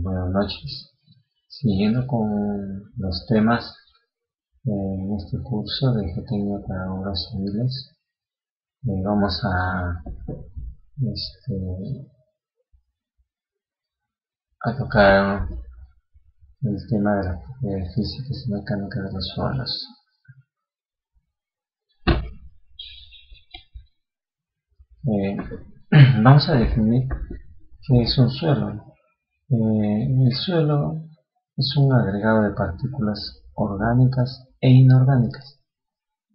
Buenas noches. Siguiendo con los temas en este curso de geotecnia para obras civiles, vamos a tocar el tema de la física y mecánica de los suelos. Vamos a definir qué es un suelo. El suelo es un agregado de partículas orgánicas e inorgánicas,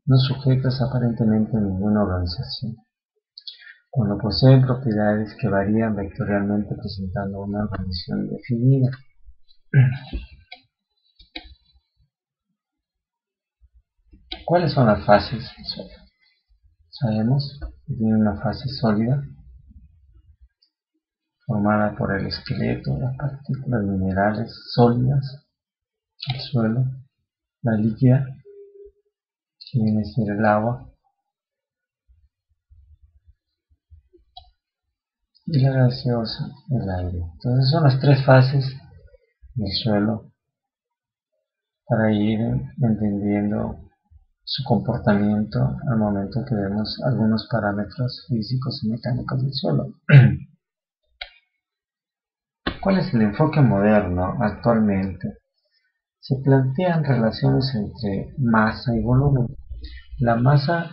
no sujetas aparentemente a ninguna organización, cuando poseen propiedades que varían vectorialmente presentando una organización definida. ¿Cuáles son las fases del suelo? Sabemos que tiene una fase sólida, formada por el esqueleto, las partículas minerales sólidas, el suelo, la líquida, que viene a ser el agua, y la gaseosa, el aire. Entonces son las tres fases del suelo para ir entendiendo su comportamiento al momento que vemos algunos parámetros físicos y mecánicos del suelo. ¿Cuál es el enfoque moderno actualmente? Se plantean relaciones entre masa y volumen. La masa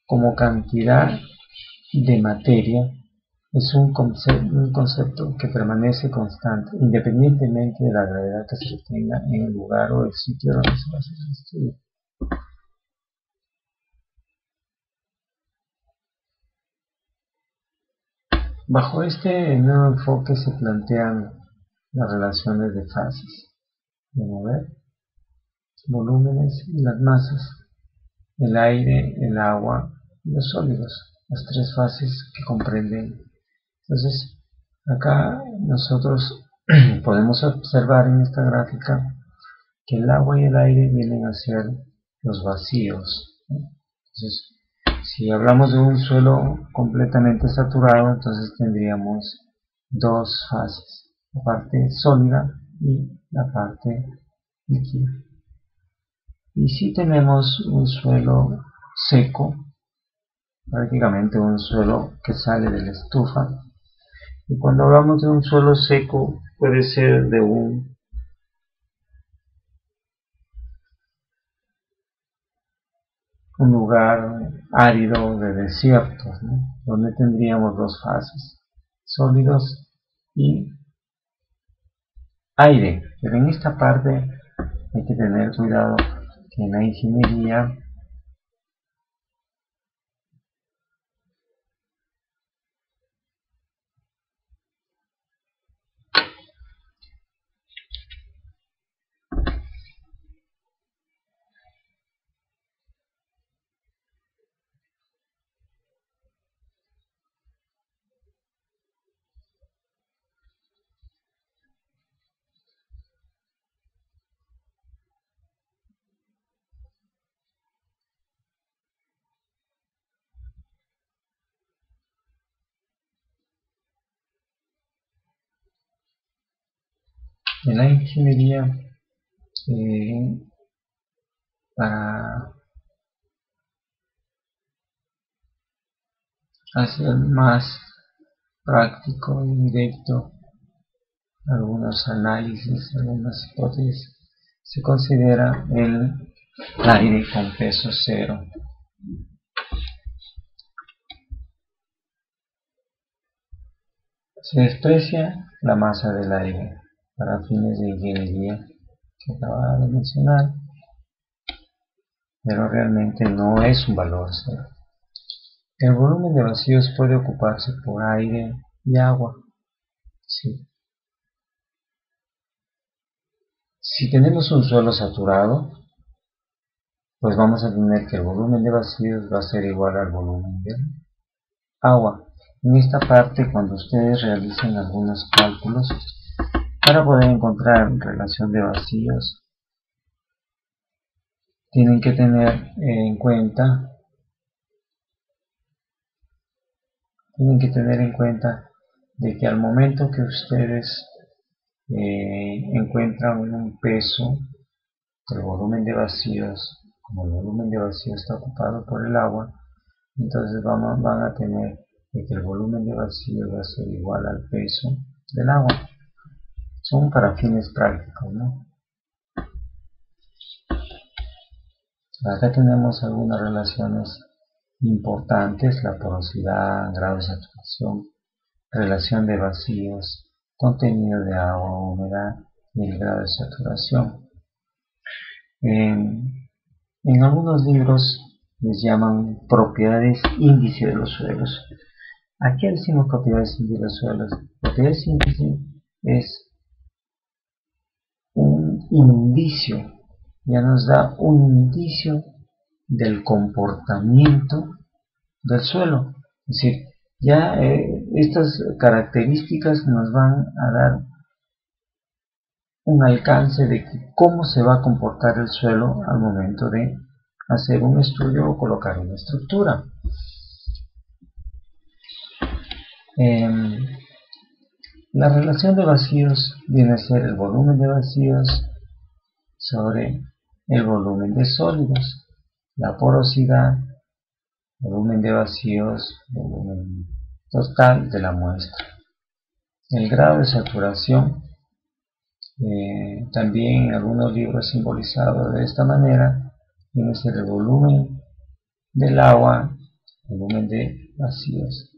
como cantidad de materia es un concepto que permanece constante, independientemente de la gravedad que se tenga en el lugar o el sitio donde se va a hacer el estudio. Bajo este nuevo enfoque se plantean las relaciones de fases, de mover, volúmenes y las masas, el aire, el agua y los sólidos, las tres fases que comprenden. Entonces, acá nosotros podemos observar en esta gráfica que el agua y el aire vienen a ser los vacíos, ¿no? Entonces, si hablamos de un suelo completamente saturado, entonces tendríamos dos fases, la parte sólida y la parte líquida. Y si tenemos un suelo seco, prácticamente un suelo que sale de la estufa, y cuando hablamos de un suelo seco puede ser de un lugar árido de desiertos, ¿no? Donde tendríamos dos fases, sólidos y aire. Pero en esta parte hay que tener cuidado que en la ingeniería para hacer más práctico y directo algunos análisis, algunas hipótesis, se considera el aire con peso cero. Se desprecia la masa del aire para fines de ingeniería que acababa de mencionar, pero realmente no es un valor cero. El volumen de vacíos puede ocuparse por aire y agua. Sí. Si tenemos un suelo saturado, pues vamos a tener que el volumen de vacíos va a ser igual al volumen de agua. En esta parte, cuando ustedes realicen algunos cálculos para poder encontrar relación de vacíos, tienen que tener en cuenta de que al momento que ustedes encuentran un peso del volumen de vacíos. Como el volumen de vacíos está ocupado por el agua, entonces van a tener que el volumen de vacíos va a ser igual al peso del agua. Son para fines prácticos, ¿no? Acá tenemos algunas relaciones importantes: la porosidad, grado de saturación, relación de vacíos, contenido de agua, humedad y el grado de saturación. En algunos libros les llaman propiedades índice de los suelos. ¿A qué decimos propiedades índice de los suelos? Propiedades índice es un indicio, ya nos da un indicio del comportamiento del suelo. Es decir, ya estas características nos van a dar un alcance de cómo se va a comportar el suelo al momento de hacer un estudio o colocar una estructura. La relación de vacíos viene a ser el volumen de vacíos sobre el volumen de sólidos. La porosidad, volumen de vacíos, volumen total de la muestra. El grado de saturación, también en algunos libros simbolizado de esta manera, viene a ser el volumen del agua, volumen de vacíos.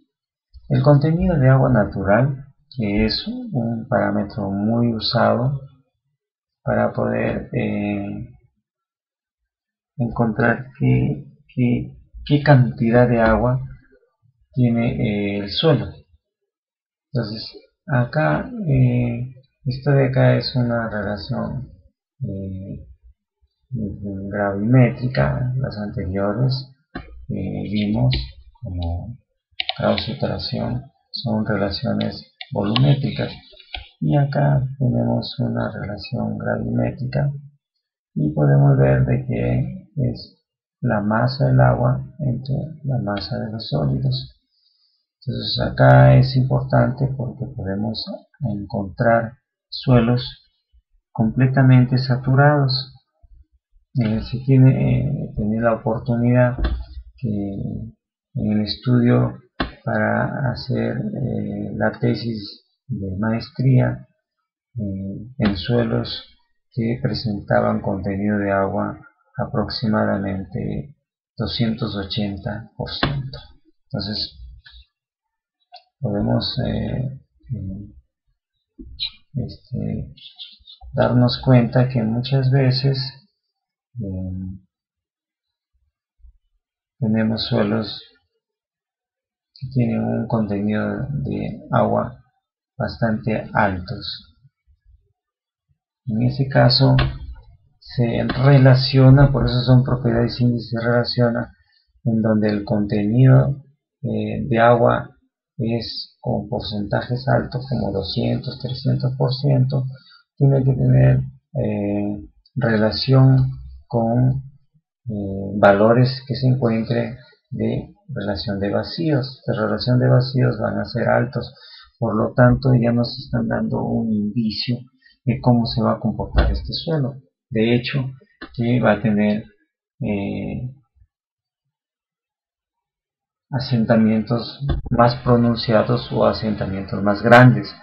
El contenido de agua natural, que es un parámetro muy usado para poder encontrar qué cantidad de agua tiene el suelo. Entonces, acá, esto de acá es una relación gravimétrica. Las anteriores vimos como grado de saturación son relaciones volumétricas, y acá tenemos una relación gravimétrica y podemos ver de que es la masa del agua entre la masa de los sólidos. Entonces acá es importante porque podemos encontrar suelos completamente saturados. Se tiene la oportunidad que en el estudio para hacer la tesis de maestría en suelos que presentaban contenido de agua aproximadamente 280%. Entonces podemos darnos cuenta que muchas veces tenemos suelos que tienen un contenido de agua bastante altos. En ese caso se relaciona, por eso son propiedades índice, se relaciona en donde el contenido de agua es con porcentajes altos como 200, 300%, tiene que tener relación con valores que se encuentren de relación de vacíos. De relación de vacíos van a ser altos, por lo tanto ya nos están dando un indicio de cómo se va a comportar este suelo. De hecho, que va a tener asentamientos más pronunciados o asentamientos más grandes.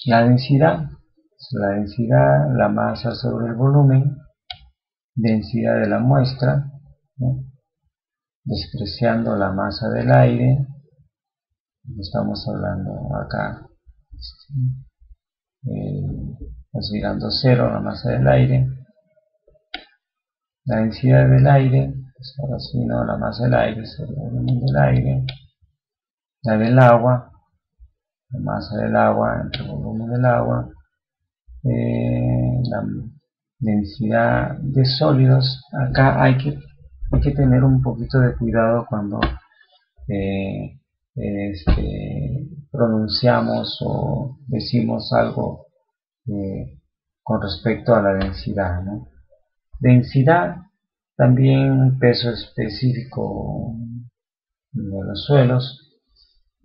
La densidad, la masa sobre el volumen, densidad de la muestra, ¿no? Despreciando la masa del aire, estamos hablando acá, considerando cero la masa del aire. La densidad del aire, pues ahora sí, no, la masa del aire es el volumen del aire. La del agua, la masa del agua entre el volumen del agua. La densidad de sólidos, acá hay que tener un poquito de cuidado cuando pronunciamos o decimos algo con respecto a la densidad, ¿no? Densidad, también peso específico de los suelos,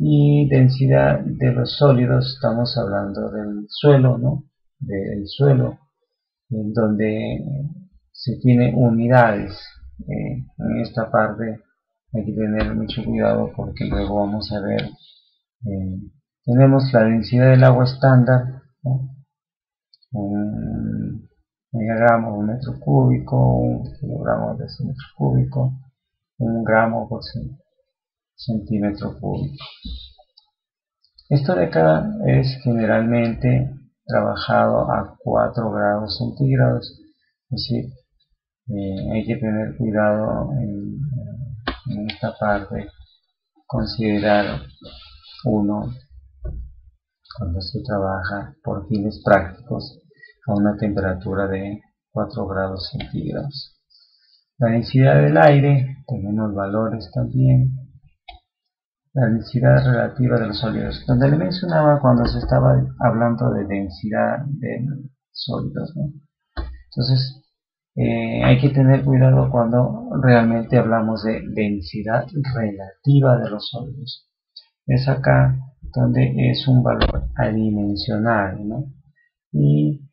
Y densidad de los sólidos, estamos hablando del suelo, ¿no? Del suelo, en donde se tiene unidades. En esta parte hay que tener mucho cuidado porque luego vamos a ver, tenemos la densidad del agua estándar, ¿no? Un megagramo por metro cúbico, un kilogramo de metro cúbico, un gramo por centímetro cúbico. Esto de acá es generalmente trabajado a 4 grados centígrados, es decir, hay que tener cuidado en esta parte, considerar uno cuando se trabaja por fines prácticos a una temperatura de 4 grados centígrados. La densidad del aire, tenemos valores también. La densidad relativa de los sólidos, donde le mencionaba cuando se estaba hablando de densidad de sólidos, ¿no? Entonces, hay que tener cuidado cuando realmente hablamos de densidad relativa de los sólidos. Es acá donde es un valor adimensional, ¿no? Y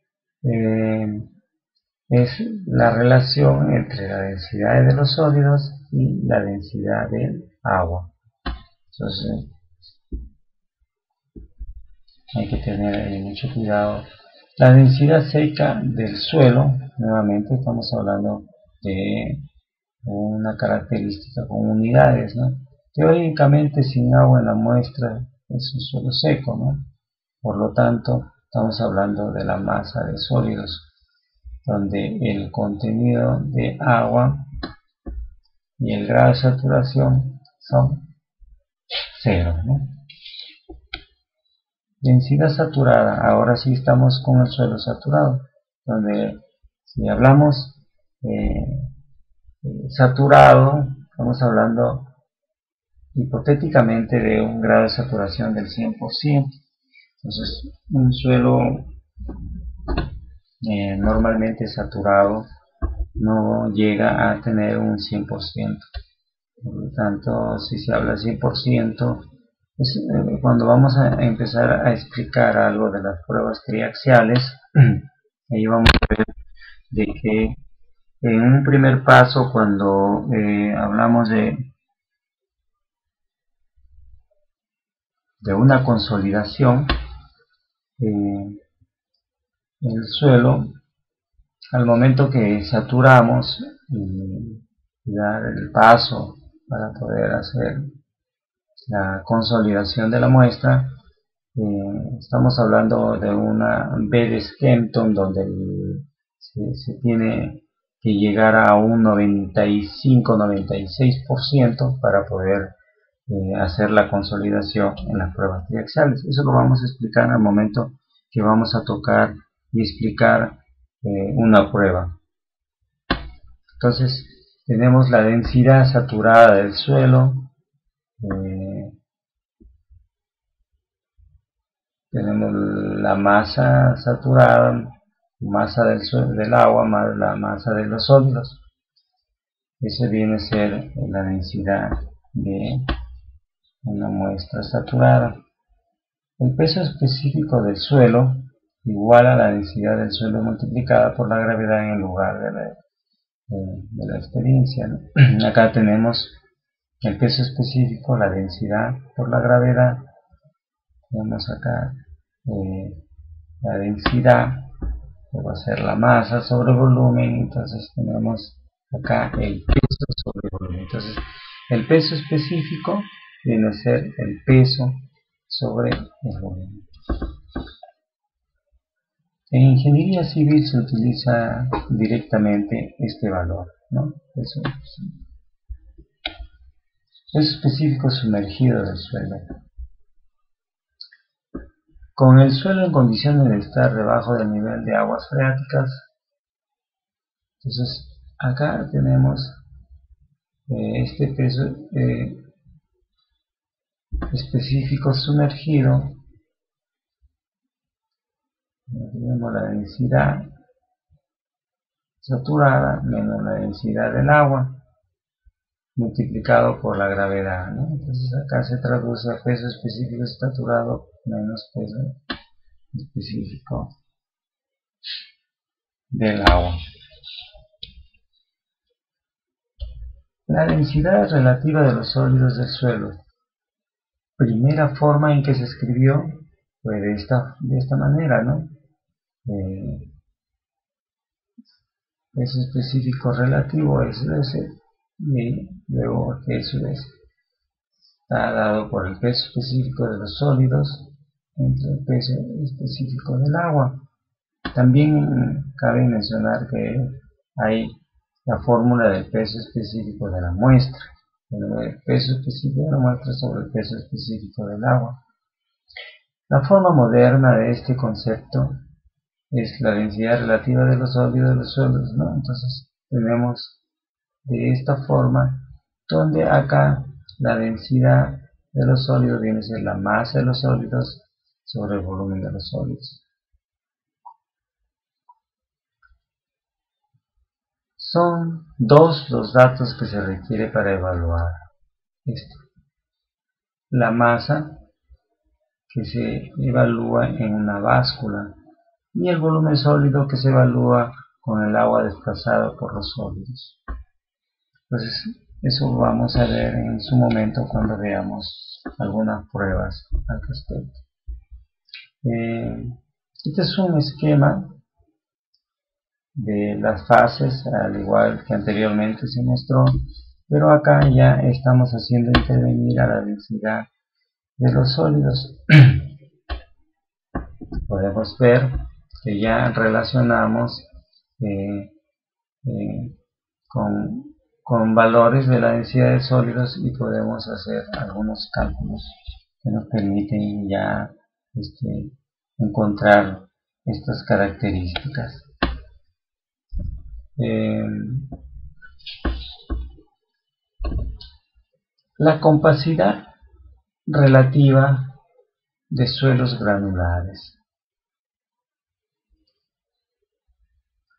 es la relación entre la densidad de los sólidos y la densidad del agua. Entonces, hay que tener mucho cuidado. La densidad seca del suelo, nuevamente estamos hablando de una característica con unidades, ¿no? Teóricamente, sin agua en la muestra es un suelo seco, ¿no? Por lo tanto, estamos hablando de la masa de sólidos, donde el contenido de agua y el grado de saturación son 0, ¿no? Densidad saturada, ahora sí estamos con el suelo saturado, donde si hablamos saturado, estamos hablando hipotéticamente de un grado de saturación del 100%. Entonces, un suelo normalmente saturado no llega a tener un 100%. Por lo tanto, si se habla 100%, es cuando vamos a empezar a explicar algo de las pruebas triaxiales, ahí vamos a ver de que en un primer paso, cuando hablamos de una consolidación, el suelo, al momento que saturamos y dar el paso para poder hacer la consolidación de la muestra, estamos hablando de una B de Skempton donde se tiene que llegar a un 95-96% para poder hacer la consolidación en las pruebas triaxiales. Eso lo vamos a explicar al momento que vamos a tocar y explicar una prueba. Entonces tenemos la densidad saturada del suelo, tenemos la masa saturada, masa del agua más la masa de los sólidos. Ese viene a ser la densidad de una muestra saturada. El peso específico del suelo igual a la densidad del suelo multiplicada por la gravedad en el lugar de la experiencia, ¿no? Acá tenemos el peso específico, la densidad por la gravedad. Tenemos acá la densidad, que va a ser la masa sobre volumen. Entonces tenemos acá el peso sobre volumen. Entonces el peso específico viene a ser el peso sobre el volumen. En ingeniería civil se utiliza directamente este valor, ¿no? Peso específico sumergido del suelo. Con el suelo en condiciones de estar debajo del nivel de aguas freáticas, entonces acá tenemos este peso específico sumergido. Tenemos la densidad saturada menos la densidad del agua multiplicado por la gravedad, ¿no? Entonces acá se traduce a peso específico saturado menos peso específico del agua. La densidad relativa de los sólidos del suelo. Primera forma en que se escribió fue de esta manera, ¿no? Peso específico relativo es S y luego eso está dado por el peso específico de los sólidos entre el peso específico del agua. También cabe mencionar que hay la fórmula del peso específico de la muestra, el peso específico de la muestra sobre el peso específico del agua. La forma moderna de este concepto es la densidad relativa de los sólidos de los suelos, ¿no? Entonces tenemos de esta forma, donde acá la densidad de los sólidos viene a ser la masa de los sólidos sobre el volumen de los sólidos. Son dos los datos que se requiere para evaluar esto. La masa, que se evalúa en una báscula, y el volumen sólido, que se evalúa con el agua desplazada por los sólidos. Entonces, eso vamos a ver en su momento cuando veamos algunas pruebas al respecto. Este es un esquema de las fases, al igual que anteriormente se mostró, pero acá ya estamos haciendo intervenir a la densidad de los sólidos. Podemos ver que ya relacionamos con valores de la densidad de sólidos y podemos hacer algunos cálculos que nos permiten ya encontrar estas características. La compacidad relativa de suelos granulares.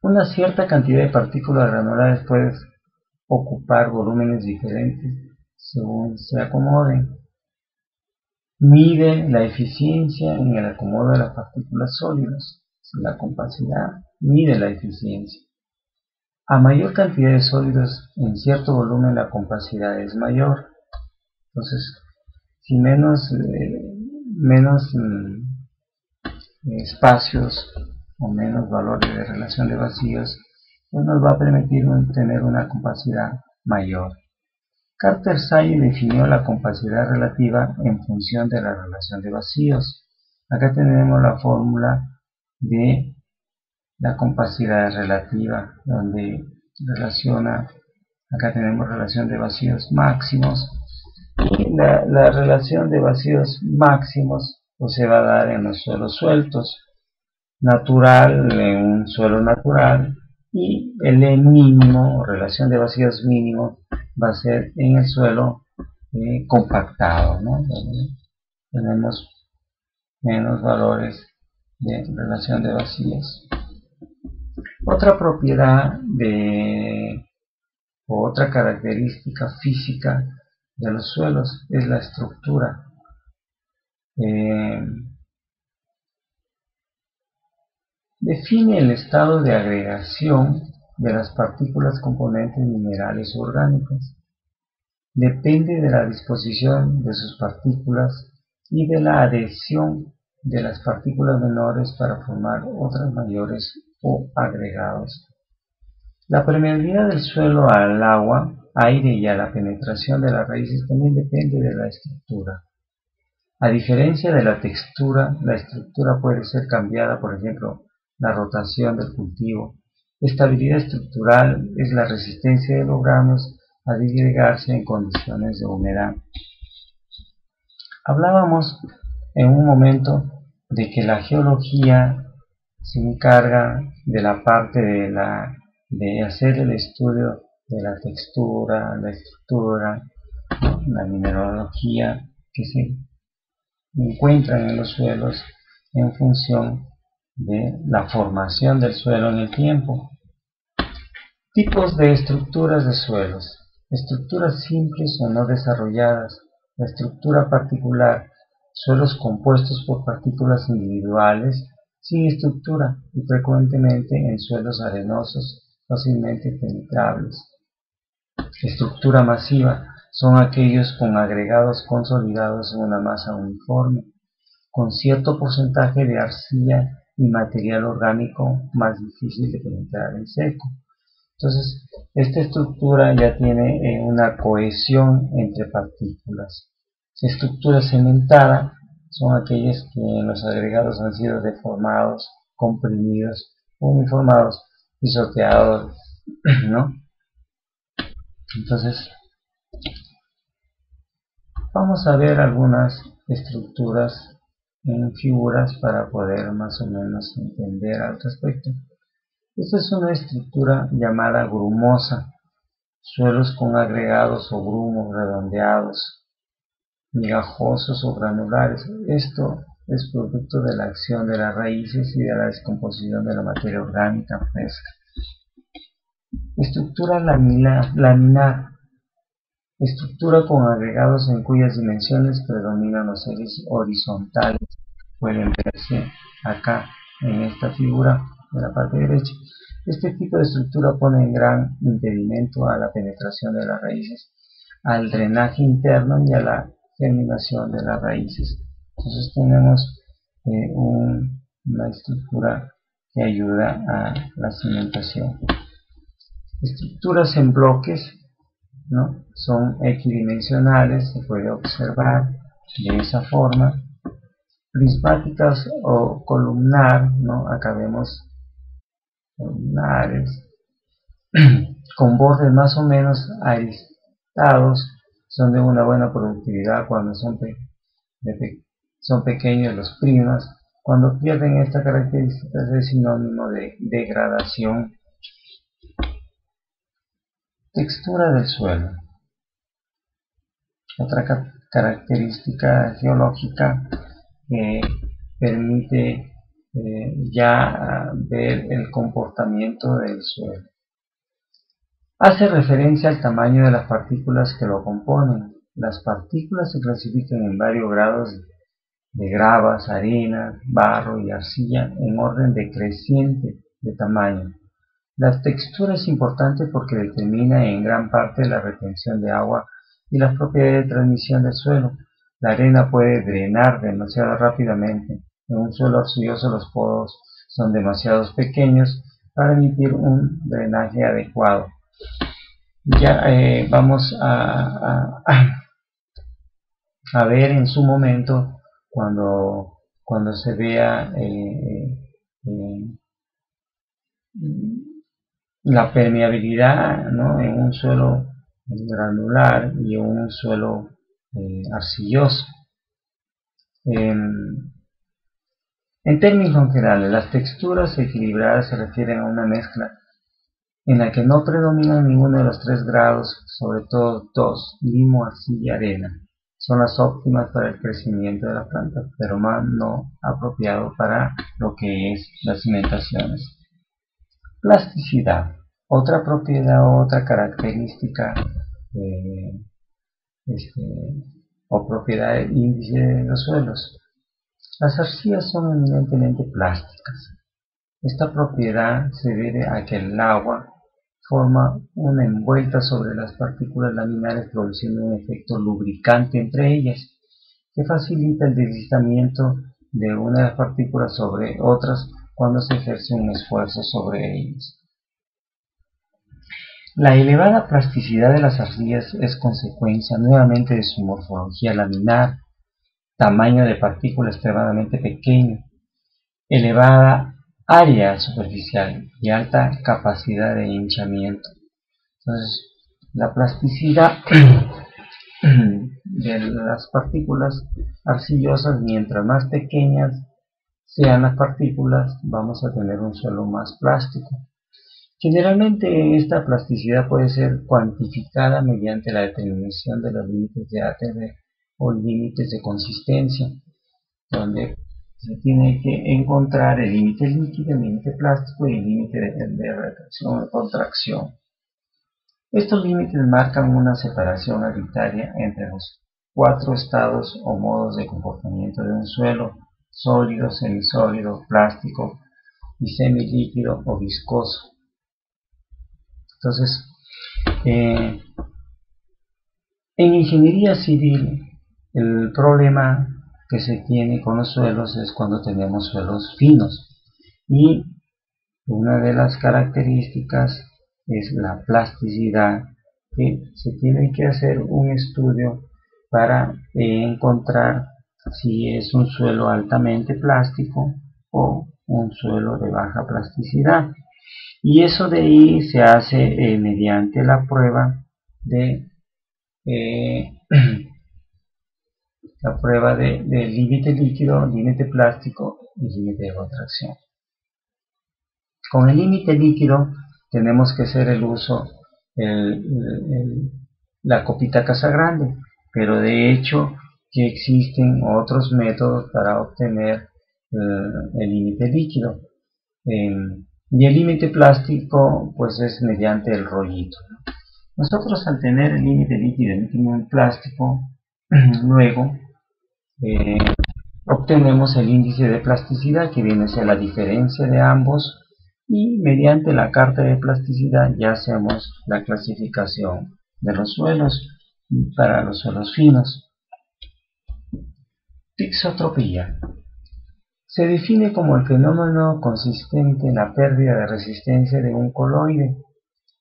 Una cierta cantidad de partículas granulares puede ocupar volúmenes diferentes según se acomoden. Mide la eficiencia en el acomodo de las partículas sólidas. La compacidad mide la eficiencia. A mayor cantidad de sólidos en cierto volumen, la compacidad es mayor. Entonces, si menos espacios o menos valores de relación de vacíos, pues nos va a permitir tener una compacidad mayor. Carter-Sagi definió la compacidad relativa en función de la relación de vacíos. Acá tenemos la fórmula de la compacidad relativa, donde acá tenemos relación de vacíos máximos, y la relación de vacíos máximos pues se va a dar en los suelos sueltos, natural en un suelo natural, y el E mínimo o relación de vacíos mínimo va a ser en el suelo compactado, ¿no? Donde tenemos menos valores de relación de vacíos. Otra propiedad o otra característica física de los suelos es la estructura. Define el estado de agregación de las partículas componentes minerales o orgánicas. Depende de la disposición de sus partículas y de la adhesión de las partículas menores para formar otras mayores o agregados. La permeabilidad del suelo al agua, aire y a la penetración de las raíces también depende de la estructura. A diferencia de la textura, la estructura puede ser cambiada, por ejemplo, la rotación del cultivo. Estabilidad estructural es la resistencia de los granos a disgregarse en condiciones de humedad. Hablábamos en un momento de que la geología se encarga de la parte de hacer el estudio de la textura, la estructura, ¿no? La mineralogía que se encuentran en los suelos en función de la formación del suelo en el tiempo. Tipos de estructuras de suelos. estructuras simples o no desarrolladas, la estructura particular, suelos compuestos por partículas individuales sin estructura y frecuentemente en suelos arenosos fácilmente penetrables. Estructura masiva son aquellos con agregados consolidados en una masa uniforme, con cierto porcentaje de arcilla y material orgánico más difícil de penetrar en seco. Entonces, esta estructura ya tiene una cohesión entre partículas. Estructura cementada son aquellas que en los agregados han sido deformados, comprimidos, uniformados, pisoteados, ¿no? Entonces, vamos a ver algunas estructuras en figuras para poder más o menos entender al respecto. Esta es una estructura llamada grumosa, suelos con agregados o grumos redondeados, migajosos o granulares. Esto es producto de la acción de las raíces y de la descomposición de la materia orgánica fresca. Estructura laminar, estructura con agregados en cuyas dimensiones predominan los ejes horizontales. Pueden verse acá en esta figura de la parte derecha. Este tipo de estructura pone en gran impedimento a la penetración de las raíces, al drenaje interno y a la germinación de las raíces. Entonces tenemos una estructura que ayuda a la cimentación. Estructuras en bloques, ¿no? Son equidimensionales, se puede observar de esa forma. Prismáticas o columnar, ¿no? Acá vemos columnares con bordes más o menos aristados, son de una buena productividad cuando son pequeños los prismas. Cuando pierden esta característica es sinónimo de degradación. Textura del suelo. Otra característica geológica que permite ya ver el comportamiento del suelo. Hace referencia al tamaño de las partículas que lo componen. Las partículas se clasifican en varios grados de gravas, arena, barro y arcilla en orden decreciente de tamaño. La textura es importante porque determina en gran parte la retención de agua y las propiedades de transmisión del suelo. La arena puede drenar demasiado rápidamente. En un suelo arcilloso los poros son demasiado pequeños para emitir un drenaje adecuado. Ya vamos a ver en su momento cuando se vea la permeabilidad, ¿no? En un suelo granular y en un suelo arcilloso. En términos generales, las texturas equilibradas se refieren a una mezcla en la que no predominan ninguno de los tres grados, sobre todo dos, limo, arcilla y arena. Son las óptimas para el crecimiento de la planta, pero más no apropiado para lo que es las cimentaciones. Plasticidad. Otra propiedad, otra característica o propiedad índice de los suelos. Las arcillas son eminentemente plásticas. Esta propiedad se debe a que el agua forma una envuelta sobre las partículas laminares, produciendo un efecto lubricante entre ellas, que facilita el deslizamiento de una de las partículas sobre otras cuando se ejerce un esfuerzo sobre ellas. La elevada plasticidad de las arcillas es consecuencia nuevamente de su morfología laminar, tamaño de partícula extremadamente pequeño, elevada área superficial y alta capacidad de hinchamiento. Entonces, la plasticidad de las partículas arcillosas, mientras más pequeñas sean las partículas, vamos a tener un suelo más plástico. Generalmente esta plasticidad puede ser cuantificada mediante la determinación de los límites de ATB o límites de consistencia, donde se tiene que encontrar el límite líquido, el límite plástico y el límite de retracción o contracción. Estos límites marcan una separación arbitraria entre los 4 estados o modos de comportamiento de un suelo: sólido, semisólido, plástico y semilíquido o viscoso. Entonces, en ingeniería civil, el problema que se tiene con los suelos es cuando tenemos suelos finos, y una de las características es la plasticidad, que se tiene que hacer un estudio para encontrar si es un suelo altamente plástico o un suelo de baja plasticidad, y eso de ahí se hace mediante la prueba de límite líquido, límite plástico y límite de contracción. Con el límite líquido tenemos que hacer el uso la copita Casagrande, pero de hecho que existen otros métodos para obtener el límite líquido. Y el límite plástico pues es mediante el rollito. Nosotros, al tener el límite líquido y el límite plástico, luego obtenemos el índice de plasticidad, que viene a ser la diferencia de ambos, y mediante la carta de plasticidad ya hacemos la clasificación de los suelos para los suelos finos. Tixotropía se define como el fenómeno consistente en la pérdida de resistencia de un coloide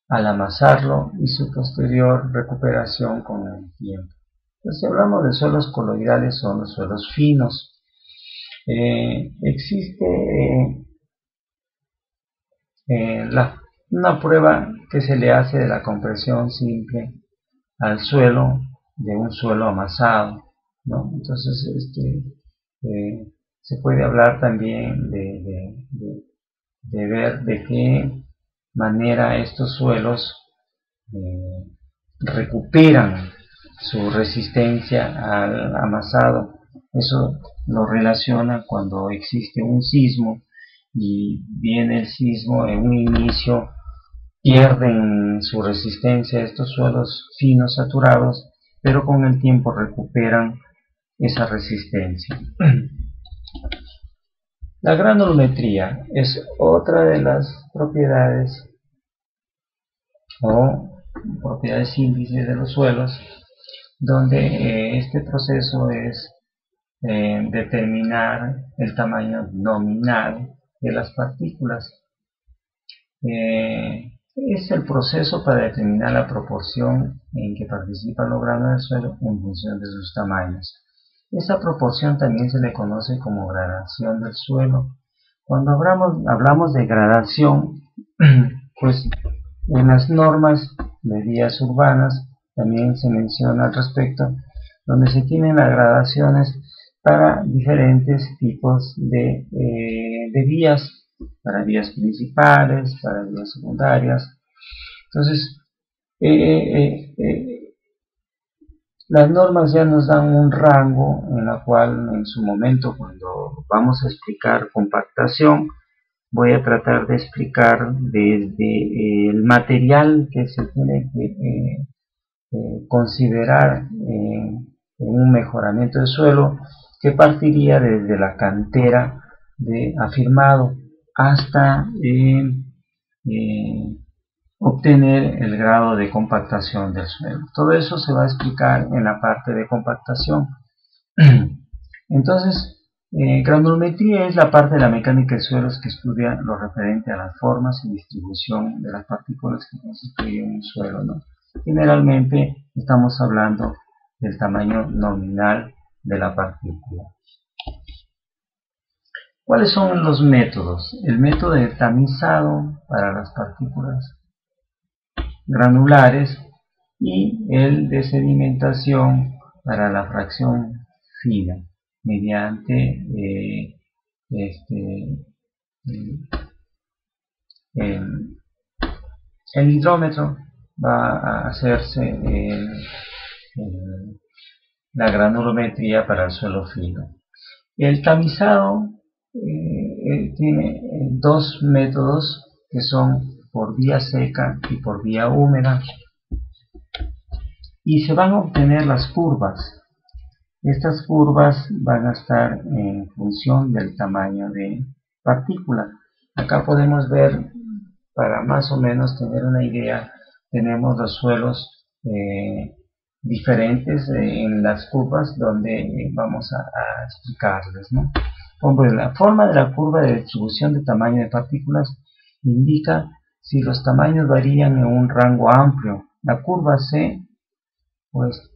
al amasarlo y su posterior recuperación con el tiempo. Entonces, si hablamos de suelos coloidales, son los suelos finos. Existe una prueba que se le hace de la compresión simple al suelo de un suelo amasado, ¿no? Entonces se puede hablar también de ver de qué manera estos suelos recuperan su resistencia al amasado. Eso lo relaciona cuando existe un sismo y viene el sismo en un inicio, pierden su resistencia estos suelos finos saturados, pero con el tiempo recuperan esa resistencia. La granulometría es otra de las propiedades o propiedades índices de los suelos, donde este proceso es determinar el tamaño nominal de las partículas. Es el proceso para determinar la proporción en que participan los granos del suelo en función de sus tamaños. Esa proporción también se le conoce como gradación del suelo. Cuando hablamos de gradación, pues en las normas de vías urbanas también se menciona al respecto, donde se tienen las gradaciones para diferentes tipos de vías, para vías principales, para vías secundarias. Entonces, las normas ya nos dan un rango en la cual, en su momento, cuando vamos a explicar compactación, voy a tratar de explicar desde el material que se tiene que considerar en un mejoramiento del suelo, que partiría desde la cantera de afirmado hasta obtener el grado de compactación del suelo. Todo eso se va a explicar en la parte de compactación. Entonces, granulometría es la parte de la mecánica de suelos que estudia lo referente a las formas y distribución de las partículas que constituyen un suelo, ¿no? Generalmente estamos hablando del tamaño nominal de la partícula. ¿Cuáles son los métodos? El método de tamizado para las partículas granulares y el de sedimentación para la fracción fina mediante el hidrómetro. Va a hacerse la granulometría para el suelo fino. El tamizado tiene dos métodos, que son por vía seca y por vía húmeda. y se van a obtener las curvas. Estas curvas van a estar en función del tamaño de partícula. Acá podemos ver, para más o menos tener una idea, tenemos los suelos diferentes en las curvas donde vamos a explicarles, ¿no? Hombre, la forma de la curva de distribución de tamaño de partículas indica si los tamaños varían en un rango amplio. La curva C, pues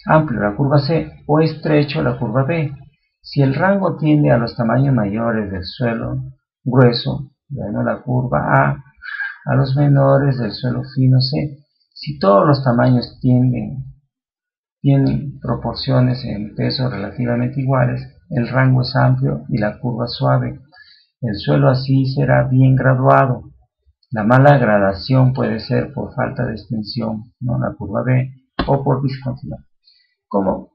amplio, la curva C, o estrecho, la curva B. Si el rango tiende a los tamaños mayores del suelo grueso, bueno, la curva a los menores del suelo fino C. Si todos los tamaños tienen proporciones en peso relativamente iguales, el rango es amplio y la curva suave. El suelo así será bien graduado. La mala gradación puede ser por falta de extensión, ¿no? La curva B, o por discontinuidad. ¿Cómo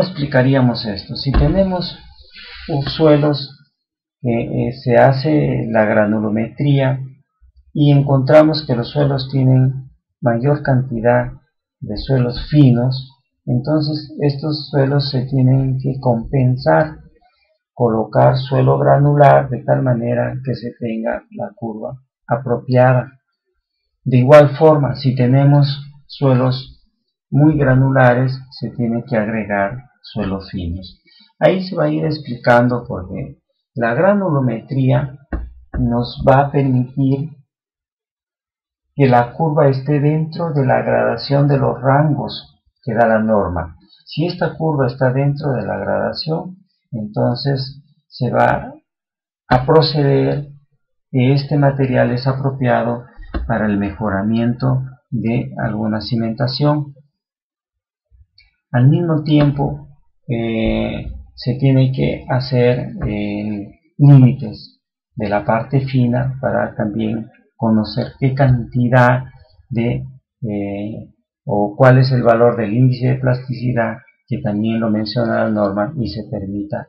explicaríamos esto? Si tenemos suelos que se hace la granulometría y encontramos que los suelos tienen mayor cantidad de suelos finos, entonces estos suelos se tienen que compensar, colocar suelo granular de tal manera que se tenga la curva apropiada. De igual forma, si tenemos suelos muy granulares, se tiene que agregar suelos finos. Ahí se va a ir explicando porque la granulometría nos va a permitir que la curva esté dentro de la gradación de los rangos que da la norma. Si esta curva está dentro de la gradación, entonces se va a proceder que este material es apropiado para el mejoramiento de alguna cimentación. Al mismo tiempo, se tiene que hacer límites de la parte fina para también conocer qué cantidad de o cuál es el valor del índice de plasticidad, que también lo menciona la norma, y se permita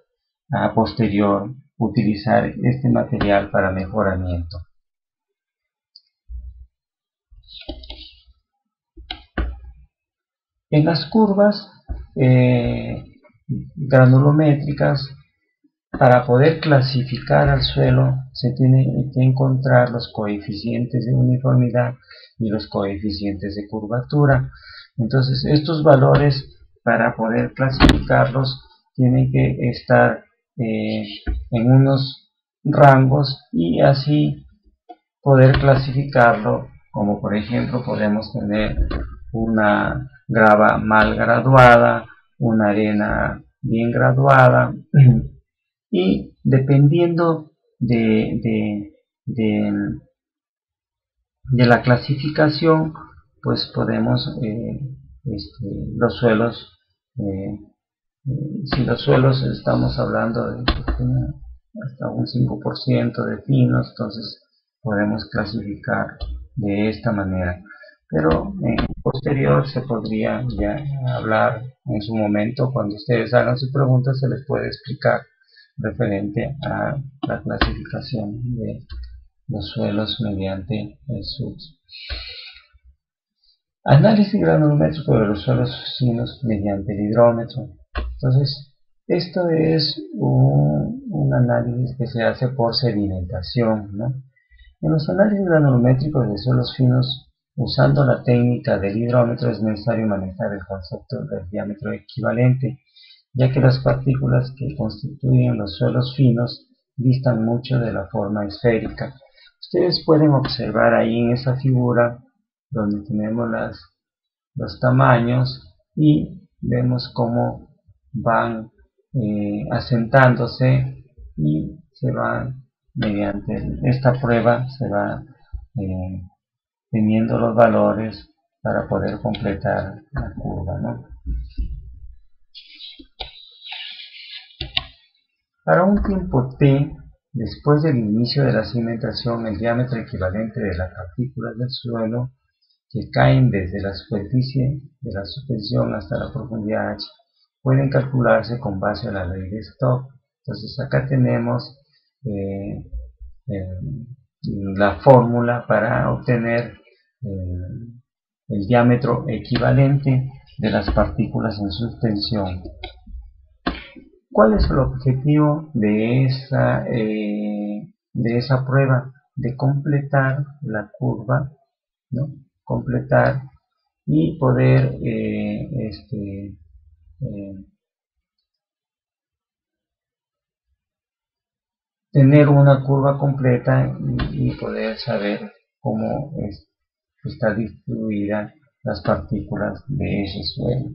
a posterior utilizar este material para mejoramiento. En las curvas granulométricas, para poder clasificar al suelo se tiene que encontrar los coeficientes de uniformidad y los coeficientes de curvatura. Entonces estos valores, para poder clasificarlos, tienen que estar en unos rangos y así poder clasificarlo, como por ejemplo podemos tener una grava mal graduada, una arena bien graduada, y dependiendo de la clasificación, pues podemos los suelos, si los suelos estamos hablando de hasta un 5% de finos, entonces podemos clasificar de esta manera. Pero en posterior se podría ya hablar en su momento, cuando ustedes hagan sus preguntas, se les puede explicar referente a la clasificación de los suelos mediante el SUS. Análisis granulométrico de los suelos finos mediante el hidrómetro. Entonces, esto es un análisis que se hace por sedimentación, ¿no? En los análisis granulométricos de suelos finos, usando la técnica del hidrómetro, es necesario manejar el concepto del diámetro equivalente, ya que las partículas que constituyen los suelos finos distan mucho de la forma esférica. Ustedes pueden observar ahí en esa figura donde tenemos los tamaños y vemos cómo van asentándose y se van, mediante esta prueba se va teniendo los valores para poder completar la curva, ¿no? Para un tiempo t, después del inicio de la cimentación, el diámetro equivalente de las partículas del suelo que caen desde la superficie de la suspensión hasta la profundidad h pueden calcularse con base a la ley de Stokes. Entonces acá tenemos la fórmula para obtener el diámetro equivalente de las partículas en suspensión. ¿Cuál es el objetivo de esa prueba? De completar la curva, ¿no? Completar y poder tener una curva completa y poder saber cómo está distribuida las partículas de ese suelo.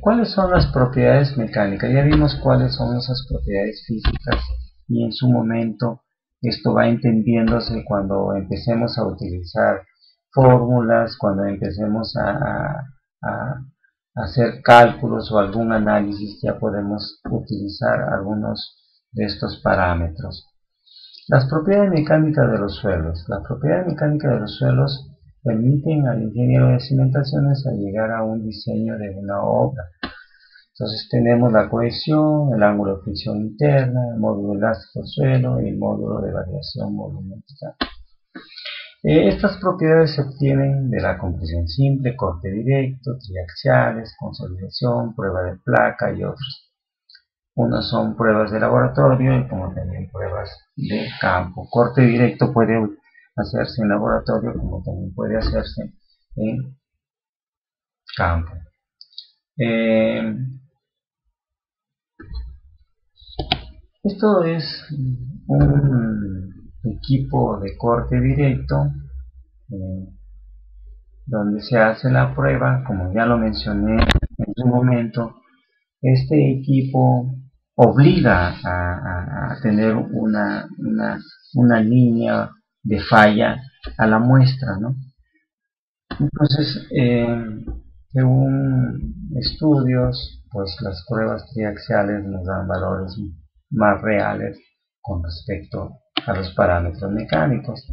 ¿Cuáles son las propiedades mecánicas? Ya vimos cuáles son esas propiedades físicas y en su momento esto va entendiéndose cuando empecemos a utilizar fórmulas, cuando empecemos a hacer cálculos o algún análisis, ya podemos utilizar algunos de estos parámetros. Las propiedades mecánicas de los suelos. Las propiedades mecánicas de los suelos permiten al ingeniero de cimentaciones a llegar a un diseño de una obra. Entonces tenemos la cohesión, el ángulo de fricción interna, el módulo elástico del suelo y el módulo de variación volumétrica. Estas propiedades se obtienen de la compresión simple, corte directo, triaxiales, consolidación, prueba de placa y otros. Unas son pruebas de laboratorio y como también pruebas de campo. Corte directo puede hacerse en laboratorio como también puede hacerse en campo. Esto es un equipo de corte directo donde se hace la prueba, como ya lo mencioné en su momento. Este equipo obliga a tener una línea de falla a la muestra, ¿no? Entonces, según estudios, pues las pruebas triaxiales nos dan valores más reales con respecto a los parámetros mecánicos.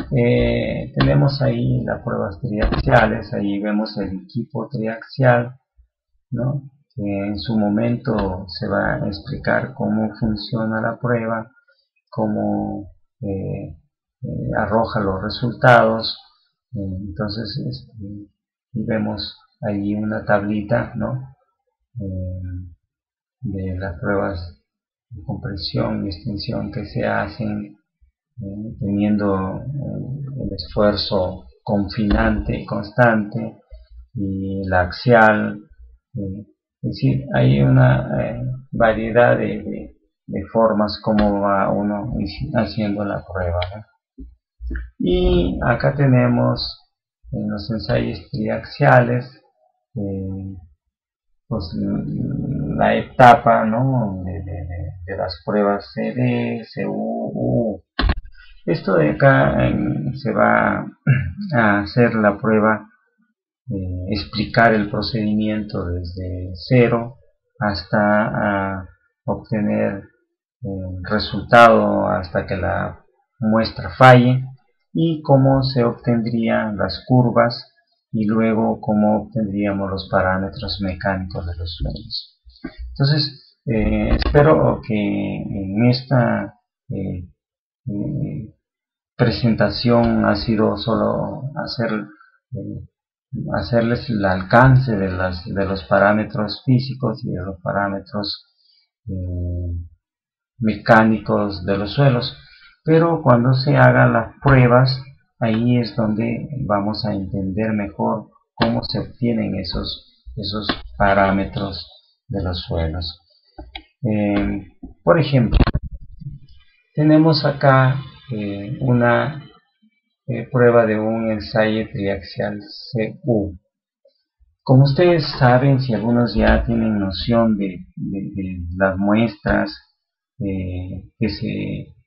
Tenemos ahí las pruebas triaxiales, ahí vemos el equipo triaxial, ¿no? Que en su momento se va a explicar cómo funciona la prueba, cómo arroja los resultados. Entonces vemos ahí una tablita, ¿no? De las pruebas de compresión y extensión que se hacen, teniendo el esfuerzo confinante y constante y la axial. Es decir, hay una variedad de formas como va uno haciendo la prueba, ¿no? Y acá tenemos en los ensayos triaxiales pues la etapa, ¿no? de las pruebas CD, CU. Esto de acá se va a hacer la prueba, explicar el procedimiento desde cero hasta obtener el resultado, hasta que la muestra falle, y cómo se obtendrían las curvas y luego cómo obtendríamos los parámetros mecánicos de los suelos. Entonces, espero que en esta presentación ha sido solo hacerles el alcance de los parámetros físicos y de los parámetros mecánicos de los suelos, pero cuando se hagan las pruebas, ahí es donde vamos a entender mejor cómo se obtienen esos parámetros de los suelos. Por ejemplo, tenemos acá una prueba de un ensayo triaxial CU. Como ustedes saben, si algunos ya tienen noción de las muestras que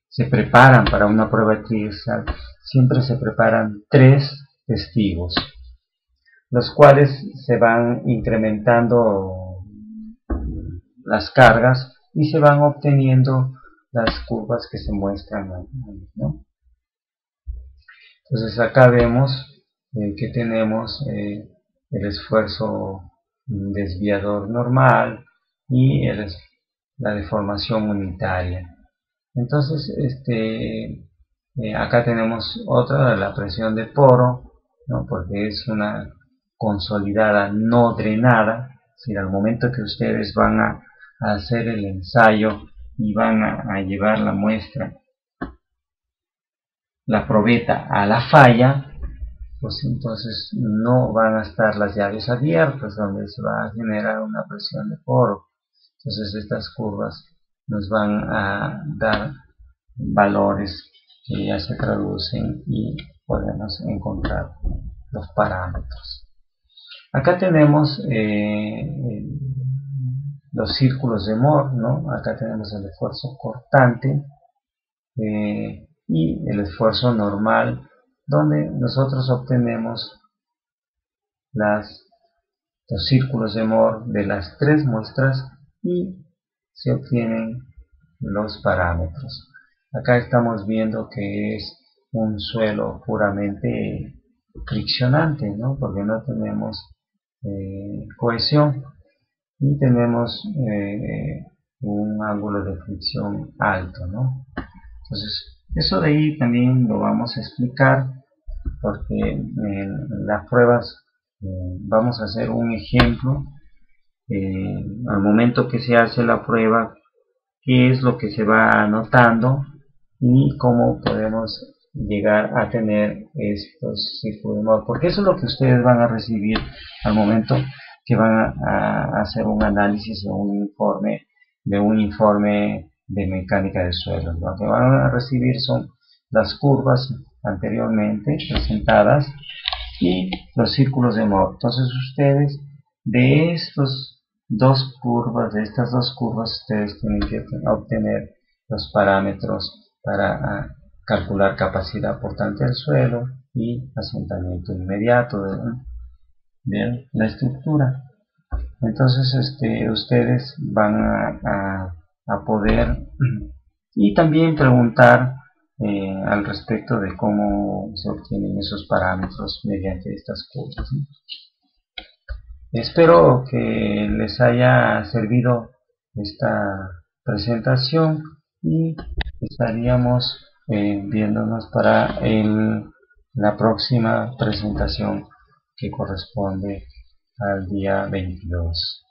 se preparan para una prueba triaxial, siempre se preparan 3 testigos, los cuales se van incrementando las cargas y se van obteniendo las curvas que se muestran, ¿no? Entonces acá vemos que tenemos el esfuerzo desviador normal y la deformación unitaria. Entonces Acá tenemos otra, la presión de poro, ¿no? Porque es una consolidada no drenada. Si al momento que ustedes van a hacer el ensayo y van a llevar la muestra, la probeta a la falla, pues entonces no van a estar las llaves abiertas, donde se va a generar una presión de poro. Entonces estas curvas nos van a dar valores que ya se traducen y podemos encontrar los parámetros. Acá tenemos los círculos de Mohr, ¿no? Acá tenemos el esfuerzo cortante y el esfuerzo normal, donde nosotros obtenemos los círculos de Mohr de las tres muestras y se obtienen los parámetros. Acá estamos viendo que es un suelo puramente friccionante, ¿no? Porque no tenemos cohesión y tenemos un ángulo de fricción alto, ¿no? Entonces, eso de ahí también lo vamos a explicar, porque en las pruebas vamos a hacer un ejemplo al momento que se hace la prueba, qué es lo que se va anotando y cómo podemos llegar a tener estos círculos de Mohr, porque eso es lo que ustedes van a recibir al momento que van a hacer un análisis de un informe de mecánica de suelos. Lo que van a recibir son las curvas anteriormente presentadas y los círculos de Mohr. Entonces ustedes de estas dos curvas, ustedes tienen que obtener los parámetros para calcular capacidad portante del suelo y asentamiento inmediato de la estructura. Entonces ustedes van a poder y también preguntar al respecto de cómo se obtienen esos parámetros mediante estas curvas, ¿no? Espero que les haya servido esta presentación y estaríamos viéndonos para la próxima presentación que corresponde al día 22.